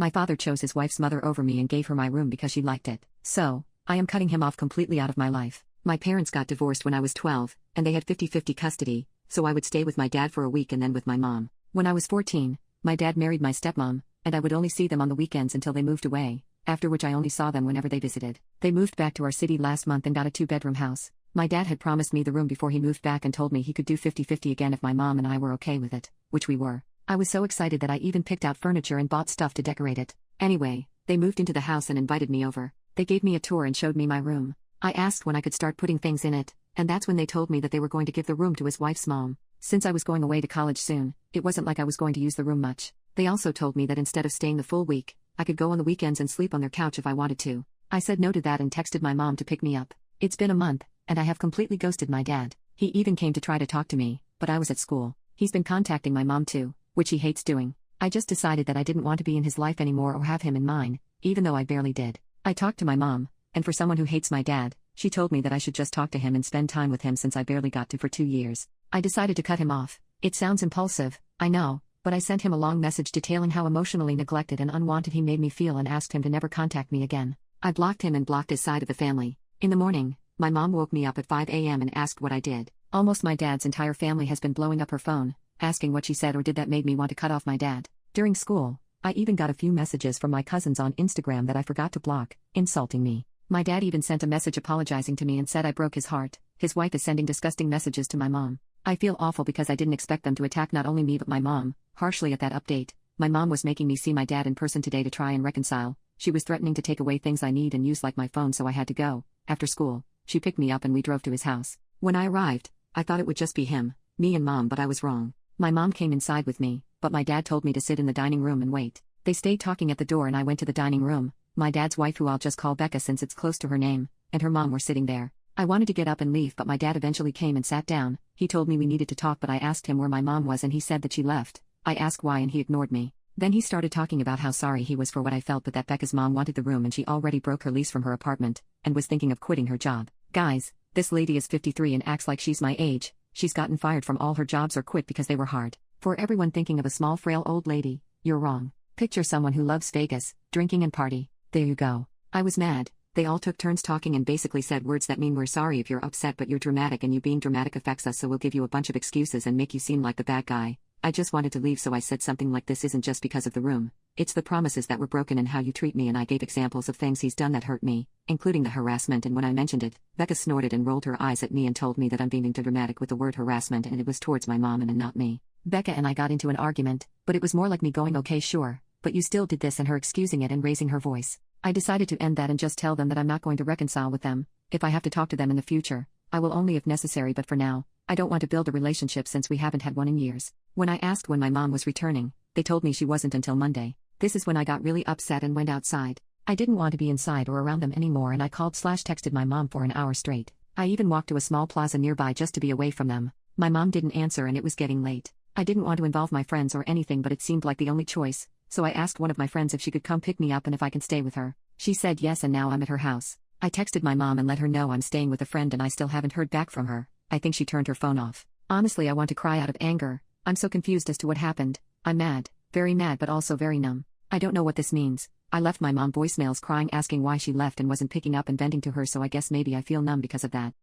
My father chose his wife's mother over me and gave her my room because she liked it. So, I am cutting him off completely out of my life. My parents got divorced when I was 12, and they had 50-50 custody, so I would stay with my dad for a week and then with my mom. When I was 14, my dad married my stepmom, and I would only see them on the weekends until they moved away, after which I only saw them whenever they visited. They moved back to our city last month and got a 2-bedroom house. My dad had promised me the room before he moved back and told me he could do 50-50 again if my mom and I were okay with it, which we were. I was so excited that I even picked out furniture and bought stuff to decorate it. Anyway, they moved into the house and invited me over. They gave me a tour and showed me my room. I asked when I could start putting things in it, and that's when they told me that they were going to give the room to his wife's mom. Since I was going away to college soon, it wasn't like I was going to use the room much. They also told me that instead of staying the full week, I could go on the weekends and sleep on their couch if I wanted to. I said no to that and texted my mom to pick me up. It's been a month, and I have completely ghosted my dad. He even came to try to talk to me, but I was at school. He's been contacting my mom too, which he hates doing. I just decided that I didn't want to be in his life anymore or have him in mine, even though I barely did. I talked to my mom, and for someone who hates my dad, she told me that I should just talk to him and spend time with him since I barely got to for 2 years. I decided to cut him off. It sounds impulsive, I know, but I sent him a long message detailing how emotionally neglected and unwanted he made me feel and asked him to never contact me again. I blocked him and blocked his side of the family. In the morning, my mom woke me up at 5 a.m. and asked what I did. Almost my dad's entire family has been blowing up her phone, asking what she said or did that made me want to cut off my dad. During school, I even got a few messages from my cousins on Instagram that I forgot to block, insulting me. My dad even sent a message apologizing to me and said I broke his heart. His wife is sending disgusting messages to my mom. I feel awful because I didn't expect them to attack not only me but my mom, harshly at that update. My mom was making me see my dad in person today to try and reconcile. She was threatening to take away things I need and use like my phone, so I had to go. After school, she picked me up and we drove to his house. When I arrived, I thought it would just be him, me and mom, but I was wrong. My mom came inside with me, but my dad told me to sit in the dining room and wait. They stayed talking at the door and I went to the dining room. My dad's wife, who I'll just call Becca since it's close to her name, and her mom were sitting there. I wanted to get up and leave, but my dad eventually came and sat down. He told me we needed to talk, but I asked him where my mom was and he said that she left. I asked why and he ignored me. Then he started talking about how sorry he was for what I felt, but that Becca's mom wanted the room and she already broke her lease from her apartment, and was thinking of quitting her job. Guys, this lady is 53 and acts like she's my age. She's gotten fired from all her jobs or quit because they were hard. For everyone thinking of a small frail old lady, you're wrong. Picture someone who loves Vegas, drinking and party. There you go. I was mad. They all took turns talking and basically said words that mean we're sorry if you're upset, but you're dramatic and you being dramatic affects us, so we'll give you a bunch of excuses and make you seem like the bad guy. I just wanted to leave, so I said something like, this isn't just because of the room. It's the promises that were broken and how you treat me, and I gave examples of things he's done that hurt me, including the harassment, and when I mentioned it, Becca snorted and rolled her eyes at me and told me that I'm being too dramatic with the word harassment and it was towards my mom and not me. Becca and I got into an argument, but it was more like me going, okay sure, but you still did this, and her excusing it and raising her voice. I decided to end that and just tell them that I'm not going to reconcile with them. If I have to talk to them in the future, I will only if necessary, but for now, I don't want to build a relationship since we haven't had one in years. When I asked when my mom was returning, they told me she wasn't until Monday. This is when I got really upset and went outside. I didn't want to be inside or around them anymore, and I called/texted my mom for an hour straight. I even walked to a small plaza nearby just to be away from them. My mom didn't answer and it was getting late. I didn't want to involve my friends or anything, but it seemed like the only choice, so I asked one of my friends if she could come pick me up and if I can stay with her. She said yes, and now I'm at her house. I texted my mom and let her know I'm staying with a friend, and I still haven't heard back from her. I think she turned her phone off. Honestly, I want to cry out of anger. I'm so confused as to what happened. I'm mad, very mad, but also very numb. I don't know what this means. I left my mom voicemails crying, asking why she left and wasn't picking up and venting to her, so I guess maybe I feel numb because of that.